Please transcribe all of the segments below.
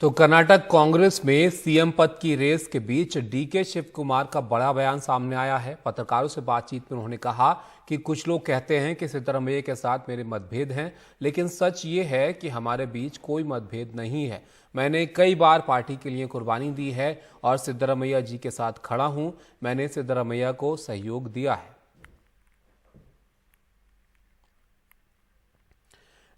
तो कर्नाटक कांग्रेस में सीएम पद की रेस के बीच डीके शिव कुमार का बड़ा बयान सामने आया है। पत्रकारों से बातचीत में उन्होंने कहा कि कुछ लोग कहते हैं कि सिद्धरमैया के साथ मेरे मतभेद हैं, लेकिन सच ये है कि हमारे बीच कोई मतभेद नहीं है। मैंने कई बार पार्टी के लिए कुर्बानी दी है और सिद्धरमैया जी के साथ खड़ा हूं। मैंने सिद्धरमैया को सहयोग दिया है।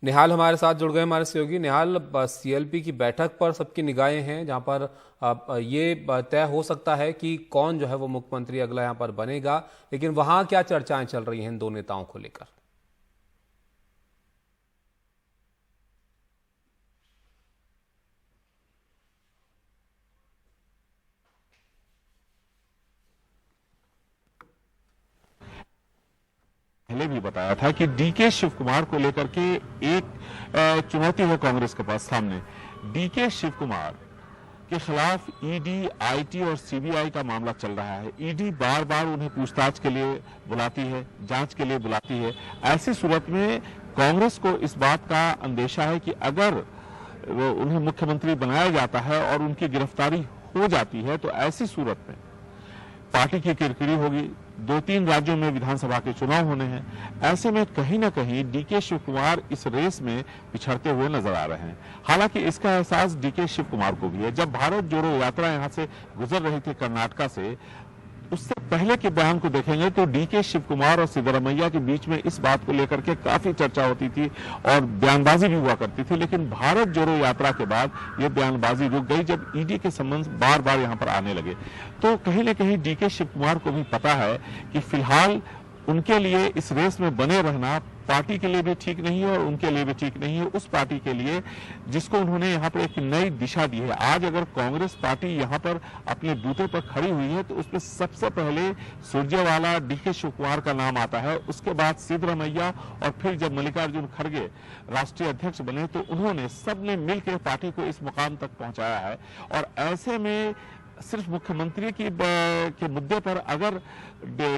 निहाल हमारे साथ जुड़ गए, हमारे सहयोगी। निहाल, सीएलपी की बैठक पर सबकी निगाहें हैं, जहां पर ये तय हो सकता है कि कौन जो है वो मुख्यमंत्री अगला यहां पर बनेगा, लेकिन वहां क्या चर्चाएं चल रही हैं इन दो नेताओं को लेकर? पहले भी बताया था कि डीके शिव कुमार को लेकर के एक चुनौती है कांग्रेस के पास सामने। डीके शिव कुमार के खिलाफ ईडी, आईटी और सीबीआई का मामला चल रहा है। ईडी बार बार उन्हें पूछताछ के लिए बुलाती है, जांच के लिए बुलाती है। ऐसी सूरत में कांग्रेस को इस बात का अंदेशा है कि अगर उन्हें मुख्यमंत्री बनाया जाता है और उनकी गिरफ्तारी हो जाती है तो ऐसी सूरत में पार्टी की किरकिरी होगी। 2-3 राज्यों में विधानसभा के चुनाव होने हैं। ऐसे में कहीं ना कहीं डीके शिव कुमार इस रेस में पिछड़ते हुए नजर आ रहे हैं। हालांकि इसका एहसास डीके शिव कुमार को भी है। जब भारत जोड़ो यात्रा यहां से गुजर रही थी कर्नाटका से, उससे पहले के बयान को देखेंगे तो डीके शिव कुमार और सिद्धरमैया के बीच में इस बात को लेकर के काफी चर्चा होती थी और बयानबाजी भी हुआ करती थी। लेकिन भारत जोड़ो यात्रा के बाद ये बयानबाजी रुक गई जब ईडी के संबंध बार बार यहां पर आने लगे। तो कहीं ना कहीं डीके शिव कुमार को भी पता है कि फिलहाल उनके लिए इस रेस में बने रहना पार्टी के लिए भी ठीक नहीं है और उनके लिए भी ठीक नहीं है, उस पार्टी के लिए जिसको उन्होंने यहाँ पर एक नई दिशा दी है। आज अगर कांग्रेस पार्टी यहाँ पर अपने बूते पर खड़ी हुई है तो उसमें सबसे पहले सुरजेवाला, डीके शिव कुमार का नाम आता है। उसके बाद सिद्धरमैया और फिर जब मल्लिकार्जुन खड़गे राष्ट्रीय अध्यक्ष बने तो उन्होंने सबने मिलकर पार्टी को इस मुकाम तक पहुंचाया है। और ऐसे में सिर्फ मुख्यमंत्री के मुद्दे पर अगर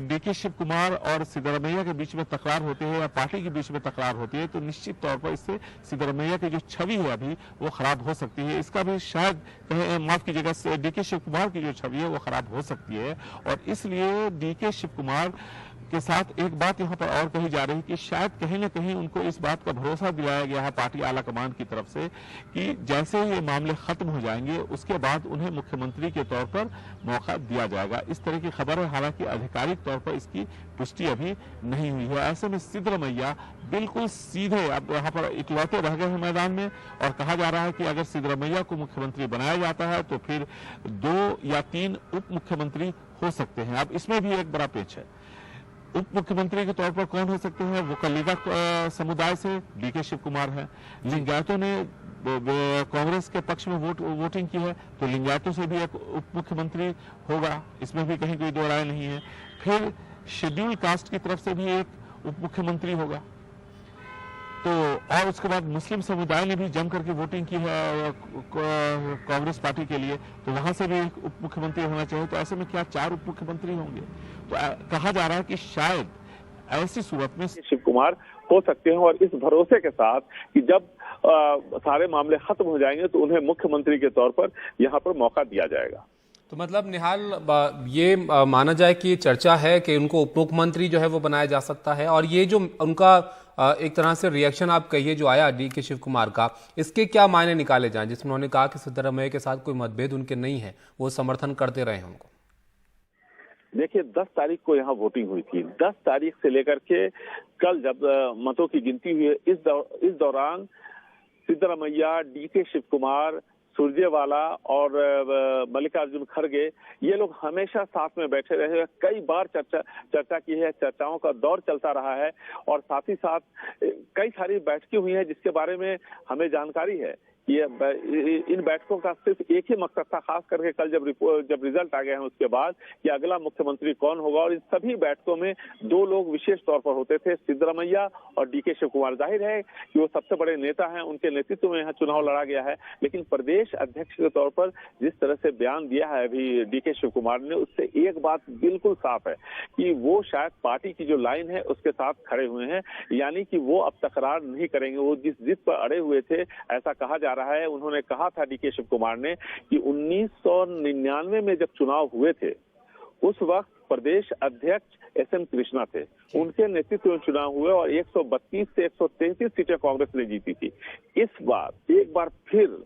डीके शिव कुमार और सिद्धरमैया के बीच में तकरार होती है या पार्टी के बीच में तकरार होती है तो निश्चित तौर पर इससे सिद्धरमैया की जो छवि है अभी वो खराब हो सकती है। इसका भी शायद माफ कीजिएगा, डीके शिव कुमार की जो छवि है वो खराब हो सकती है। और इसलिए डीके शिव कुमार के साथ एक बात यहां पर और कही जा रही है कि शायद कहीं ना कहीं उनको इस बात का भरोसा दिलाया गया है पार्टी आला कमान की तरफ से कि जैसे ही ये मामले खत्म हो जाएंगे उसके बाद उन्हें मुख्यमंत्री के तौर पर मौका दिया जाएगा। इस तरह की खबर है, हालांकि आधिकारिक तौर पर इसकी पुष्टि अभी नहीं हुई है। ऐसे में सिद्धरमैया बिल्कुल सीधे अब यहाँ पर इकलौते रह गए हैं मैदान में और कहा जा रहा है कि अगर सिद्धरमैया को मुख्यमंत्री बनाया जाता है तो फिर 2 या 3 उप मुख्यमंत्री हो सकते हैं। अब इसमें भी एक बड़ा पेच है। उप मुख्यमंत्री के तौर पर कौन हो सकते हैं? वो कलिगा समुदाय से डीके शिव कुमार है। लिंगायतों ने कांग्रेस के पक्ष में वोटिंग की है तो लिंगायतों से भी एक उप मुख्यमंत्री होगा, इसमें भी कहीं कोई दो राय नहीं है। फिर शेड्यूल कास्ट की तरफ से भी एक उप मुख्यमंत्री होगा। तो और उसके बाद मुस्लिम समुदाय ने भी जम करके वोटिंग की है कांग्रेस पार्टी के लिए, तो वहां से भी एक उप मुख्यमंत्री होना चाहिए। तो ऐसे में क्या 4 उप मुख्यमंत्री होंगे? तो कहा जा रहा है कि शायद ऐसी सूरत में शिव कुमार हो सकते हैं और इस भरोसे के साथ कि जब सारे मामले खत्म हो जाएंगे तो उन्हें मुख्यमंत्री के तौर पर यहाँ पर मौका दिया जाएगा। तो मतलब निहाल, ये माना जाए कि चर्चा है कि उनको उप मुख्यमंत्री जो है वो बनाया जा सकता है, और ये जो उनका एक तरह से रिएक्शन आप कहिए जो आया डीके शिव कुमार का, इसके क्या मायने निकाले जाएं, जिसमें उन्होंने कहा कि सिद्धरमैया के साथ कोई मतभेद उनके नहीं है, वो समर्थन करते रहे उनको? देखिए, 10 तारीख को यहाँ वोटिंग हुई थी। 10 तारीख से लेकर के कल जब मतों की गिनती हुई है, इस दौरान सिद्धरमैया, डीके शिव कुमार, सुरजेवाला और मल्लिकार्जुन खड़गे ये लोग हमेशा साथ में बैठे रहे हैं। कई बार चर्चा की है, चर्चाओं का दौर चलता रहा है और साथ ही साथ कई सारी बैठकें हुई हैं जिसके बारे में हमें जानकारी है। ये इन बैठकों का सिर्फ एक ही मकसद था, खास करके कल जब रिजल्ट आ गए हैं उसके बाद, कि अगला मुख्यमंत्री कौन होगा। और इन सभी बैठकों में 2 लोग विशेष तौर पर होते थे, सिद्धरमैया और डीके शिव कुमार। जाहिर है कि वो सबसे बड़े नेता हैं, उनके नेतृत्व में यहाँ चुनाव लड़ा गया है। लेकिन प्रदेश अध्यक्ष के तौर पर जिस तरह से बयान दिया है अभी डीके शिव कुमार ने, उससे एक बात बिल्कुल साफ है कि वो शायद पार्टी की जो लाइन है उसके साथ खड़े हुए हैं, यानी कि वो अब तकरार नहीं करेंगे। वो जिस जिद पर अड़े हुए थे, ऐसा कहा जा जा रहा है। उन्होंने कहा था डीके शिव कुमार ने कि 1999 में जब चुनाव हुए थे उस वक्त प्रदेश अध्यक्ष एसएम कृष्णा थे, उनके नेतृत्व में चुनाव हुए और 132 से 133 सीटें कांग्रेस ने जीती थी। इस बार एक बार फिर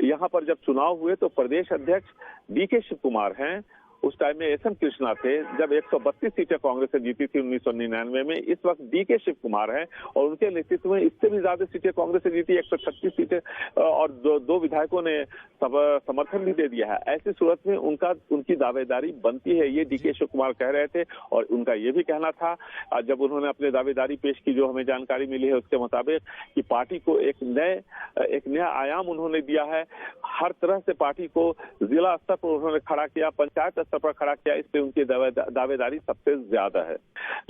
यहाँ पर जब चुनाव हुए तो प्रदेश अध्यक्ष डीके शिव कुमार हैं, उस टाइम में एसएम कृष्णा थे जब 132 सीटें कांग्रेस ने जीती थी 1999 में। इस वक्त डीके शिव कुमार हैं और उनके नेतृत्व में इससे भी ज्यादा सीटें कांग्रेस ने जीती, 136 सीटें, और दो विधायकों ने समर्थन भी दे दिया है। ऐसी सूरत में उनकी दावेदारी बनती है, ये डीके शिव कुमार कह रहे थे। और उनका ये भी कहना था जब उन्होंने अपनी दावेदारी पेश की, जो हमें जानकारी मिली है उसके मुताबिक, कि पार्टी को एक नया आयाम उन्होंने दिया है। हर तरह से पार्टी को जिला स्तर पर उन्होंने खड़ा किया, पंचायत स्तर पर खड़ा किया, इसलिए उनकी दावेदारी सबसे ज्यादा है।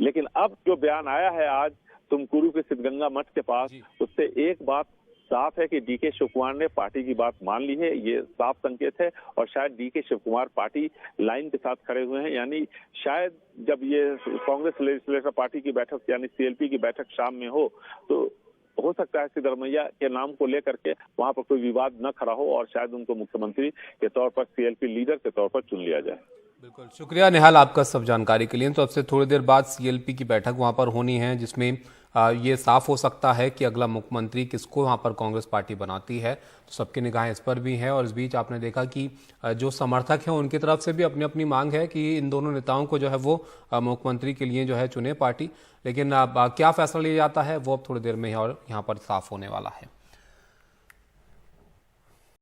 लेकिन अब जो बयान आया है आज तुमकुरू के सिद्धगंगा मठ के पास, उससे एक बात साफ है कि डीके शिव कुमार ने पार्टी की बात मान ली है। ये साफ संकेत है और शायद DK Shivakumar party line के साथ खड़े हुए हैं। यानी शायद जब ये कांग्रेस लेजिस्लेटिव पार्टी की बैठक यानी सीएलपी की बैठक शाम में हो सकता है सिद्धरमैया के नाम को लेकर के वहां पर कोई विवाद न खड़ा हो और शायद उनको मुख्यमंत्री के तौर पर, सीएलपी लीडर के तौर पर चुन लिया जाए। बिल्कुल, शुक्रिया निहाल आपका सब जानकारी के लिए। तो अब से थोड़ी देर बाद सीएलपी की बैठक वहां पर होनी है, जिसमें ये साफ हो सकता है कि अगला मुख्यमंत्री किसको वहां पर कांग्रेस पार्टी बनाती है। तो सबकी निगाहें इस पर भी हैं और इस बीच आपने देखा कि जो समर्थक हैं उनकी तरफ से भी अपनी अपनी मांग है कि इन दोनों नेताओं को जो है वो मुख्यमंत्री के लिए जो है चुने पार्टी। लेकिन क्या फैसला लिया जाता है वो अब थोड़ी देर में और यहाँ पर साफ होने वाला है।